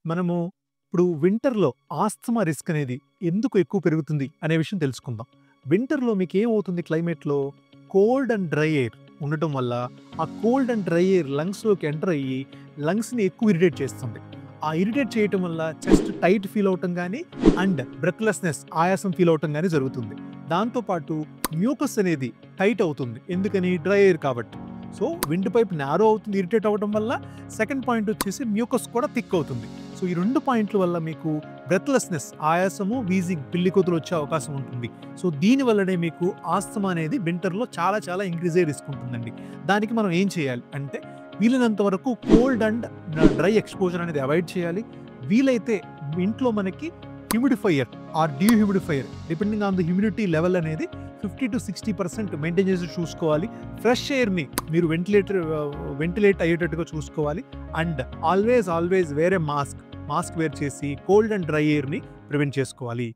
మనము ఇప్పుడు వింటర్‌లో ఆస్తమా రిస్క్ అనేది ఎందుకు ఎక్కువ పెరుగుతుంది అనే విషయం తెలుసుకుందాం. వింటర్‌లో మీకేమవుతుంది క్లైమేట్‌లో కోల్డ్ అండ్ డ్రై ఎయిర్ ఉండటం వల్ల, ఆ కోల్డ్ అండ్ డ్రై ఎయిర్ లంగ్స్‌లోకి ఎంటర్ అయ్యి లంగ్స్‌ని ఎక్కువ ఇరిటేట్ చేస్తుంది. ఆ ఇరిటేట్ చేయటం వల్ల చెస్ట్ టైట్ ఫీల్ అవ్వటం గానీ అండ్ బ్రెత్‌లెస్‌నెస్ ఆయాసం ఫీల్ అవ్వటం గానీ జరుగుతుంది. దాంతో పాటు మ్యూకస్ అనేది టైట్ అవుతుంది. ఎందుకని? డ్రై ఎయిర్ కాబట్టి. సో, విండ్ పైప్ నారో అవుతుంది ఇరిటేట్ అవ్వడం వల్ల. సెకండ్ పాయింట్ వచ్చేసి మ్యూకస్ కూడా థిక్ అవుతుంది. సో, ఈ 2 పాయింట్ల వల్ల మీకు బ్రెత్‌లెస్‌నెస్ ఆయాసము, వీజింగ్ పిల్లి కూతురు వచ్చే అవకాశం ఉంటుంది. సో, దీని వల్లనే మీకు ఆస్తమా అనేది వింటర్‌లో చాలా చాలా ఇంక్రీజ్ అయ్యే రిస్క్ ఉంటుందండి. దానికి మనం ఏం చేయాలి అంటే వీలైనంత వరకు కోల్డ్ అండ్ డ్రై ఎక్స్‌పోజర్ అనేది అవాయిడ్ చేయాలి. వీలైతే ఇంట్లో మనకి humidifier or dehumidifier depending on the humidity level అనేది 50-60% మెయింటైన్ చేసి చూసుకోవాలి. ఫ్రెష్ ఎయిర్‌ని మీరు వెంటిలేట్ అయ్యేటట్టుగా చూసుకోవాలి. And always wear a mask wear చేసి కోల్డ్ అండ్ డ్రై ఎయిర్‌ని ప్రివెంట్ చేసుకోవాలి.